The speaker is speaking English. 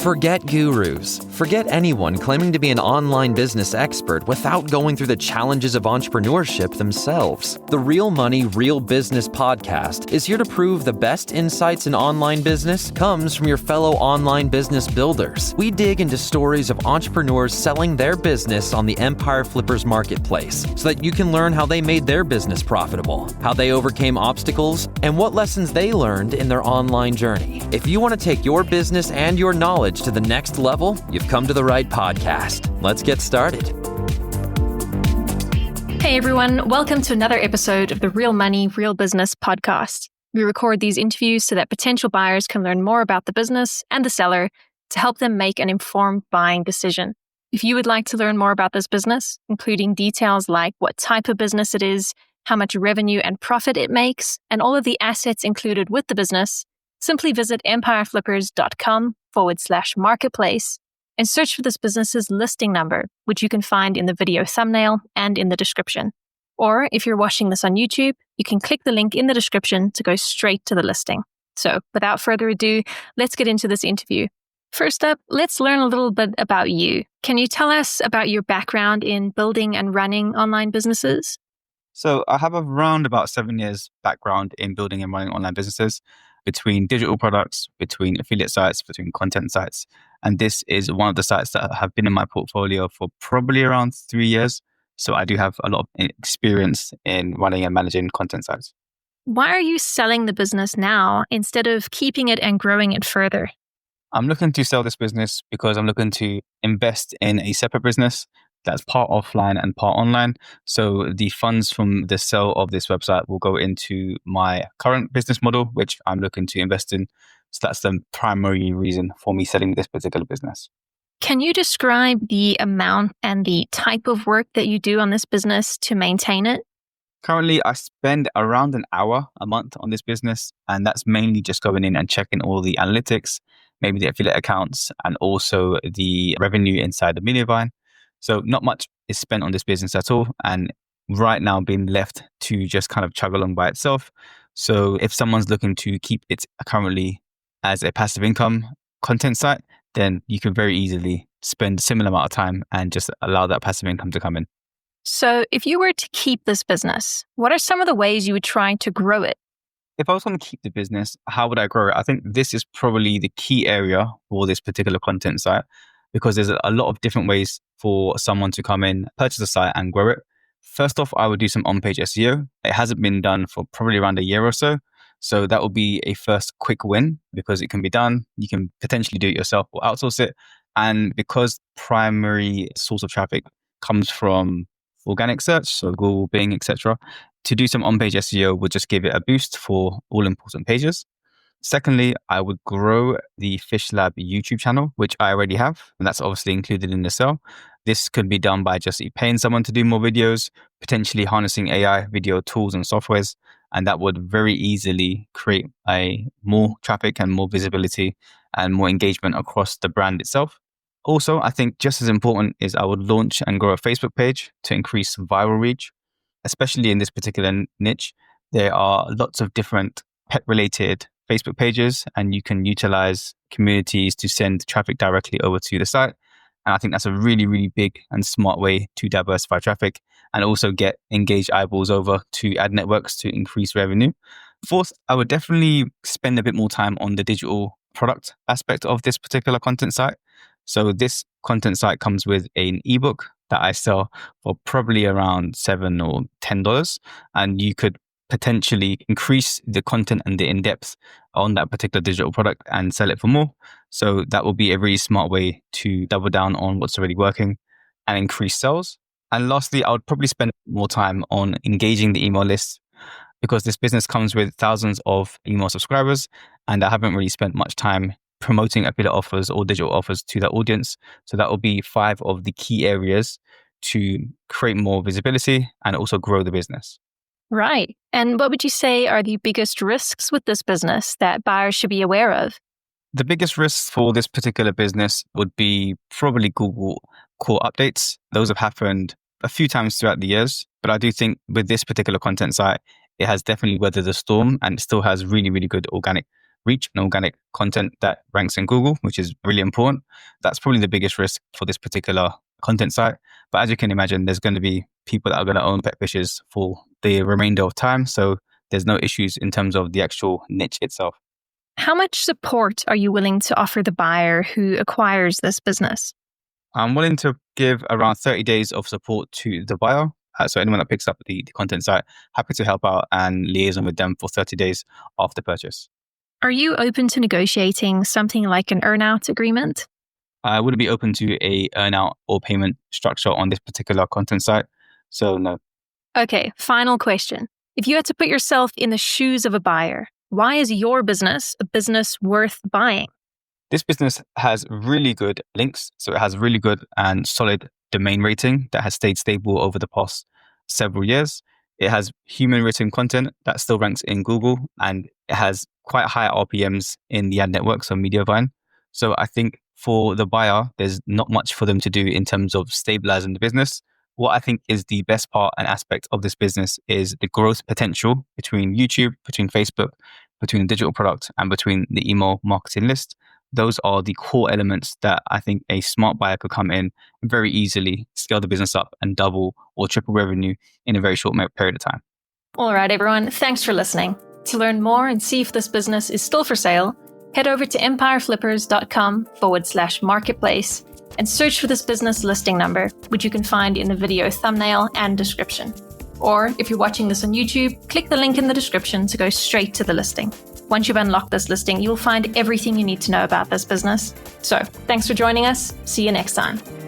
Forget gurus. Forget anyone claiming to be an online business expert without going through the challenges of entrepreneurship themselves. The Real Money, Real Business podcast is here to prove the best insights in online business comes from your fellow online business builders. We dig into stories of entrepreneurs selling their business on the Empire Flippers marketplace so that you can learn how they made their business profitable, how they overcame obstacles, and what lessons they learned in their online journey. If you want to take your business and your knowledge to the next level, you've come to the right podcast. Let's get started. Hey everyone, welcome to another episode of the Real Money, Real Business podcast. We record these interviews so that potential buyers can learn more about the business and the seller to help them make an informed buying decision. If you would like to learn more about this business, including details like what type of business it is, how much revenue and profit it makes, and all of the assets included with the business, simply visit empireflippers.com/marketplace and search for this business's listing number, which you can find in the video thumbnail and in the description. Or if you're watching this on YouTube, you can click the link in the description to go straight to the listing. So without further ado, let's get into this interview. First up, let's learn a little bit about you. Can you tell us about your background in building and running online businesses? So I have around about 7 years background in building and running online businesses, between digital products, between affiliate sites, between content sites. And this is one of the sites that have been in my portfolio for probably around 3 years. So I do have a lot of experience in running and managing content sites. Why are you selling the business now instead of keeping it and growing it further? I'm looking to sell this business because I'm looking to invest in a separate business that's part offline and part online. So the funds from the sale of this website will go into my current business model, which I'm looking to invest in. So that's the primary reason for me selling this particular business. Can you describe the amount and the type of work that you do on this business to maintain it? Currently, I spend around an hour a month on this business, and that's mainly just going in and checking all the analytics, maybe the affiliate accounts, and also the revenue inside the Mediavine. So not much is spent on this business at all. And right now being left to just kind of chug along by itself. So if someone's looking to keep it currently as a passive income content site, then you can very easily spend a similar amount of time and just allow that passive income to come in. So if you were to keep this business, what are some of the ways you would try to grow it? If I was going to keep the business, how would I grow it? I think this is probably the key area for this particular content site, because there's a lot of different ways for someone to come in, purchase a site and grow it. First off, I would do some on-page SEO. It hasn't been done for probably around a year or so. So that will be a first quick win because it can be done. You can potentially do it yourself or outsource it. And because primary source of traffic comes from organic search, so Google, Bing, etc., to do some on-page SEO would just give it a boost for all important pages. Secondly, I would grow the Fish Lab YouTube channel, which I already have, and that's obviously included in the sale. This could be done by just paying someone to do more videos, potentially harnessing AI video tools and softwares, and that would very easily create more traffic and more visibility and more engagement across the brand itself. Also, I think just as important is I would launch and grow a Facebook page to increase viral reach, especially in this particular niche. There are lots of different pet-related Facebook pages, and you can utilize communities to send traffic directly over to the site. And I think that's a really, really big and smart way to diversify traffic and also get engaged eyeballs over to ad networks to increase revenue. Fourth, I would definitely spend a bit more time on the digital product aspect of this particular content site. So this content site comes with an ebook that I sell for probably around $7 or $10. And you could potentially increase the content and the in-depth on that particular digital product and sell it for more. So that will be a really smart way to double down on what's already working and increase sales. And lastly, I would probably spend more time on engaging the email list because this business comes with thousands of email subscribers, and I haven't really spent much time promoting affiliate offers or digital offers to that audience. So that will be 5 of the key areas to create more visibility and also grow the business. Right. And what would you say are the biggest risks with this business that buyers should be aware of? The biggest risks for this particular business would be probably Google core updates. Those have happened a few times throughout the years, but I do think with this particular content site, it has definitely weathered the storm and it still has really, really good organic reach and organic content that ranks in Google, which is really important. That's probably the biggest risk for this particular content site. But as you can imagine, there's going to be people that are going to own pet fishes for the remainder of time. So there's no issues in terms of the actual niche itself. How much support are you willing to offer the buyer who acquires this business? I'm willing to give around 30 days of support to the buyer. So anyone that picks up the content site, happy to help out and liaison with them for 30 days after purchase. Are you open to negotiating something like an earn-out agreement? I wouldn't be open to a earn-out or payment structure on this particular content site. So no. Okay, final question. If you had to put yourself in the shoes of a buyer, why is your business a business worth buying? This business has really good links. So it has really good and solid domain rating that has stayed stable over the past several years. It has human written content that still ranks in Google, and it has quite high RPMs in the ad network, so Mediavine. So I think for the buyer, there's not much for them to do in terms of stabilizing the business. What I think is the best part and aspect of this business is the growth potential between YouTube, between Facebook, between the digital product, and between the email marketing list. Those are the core elements that I think a smart buyer could come in and very easily scale the business up and double or triple revenue in a very short period of time. All right, everyone. Thanks for listening. To learn more and see if this business is still for sale, head over to empireflippers.com/marketplace and search for this business listing number, which you can find in the video thumbnail and description. Or if you're watching this on YouTube, click the link in the description to go straight to the listing. Once you've unlocked this listing, you'll find everything you need to know about this business. So, thanks for joining us. See you next time.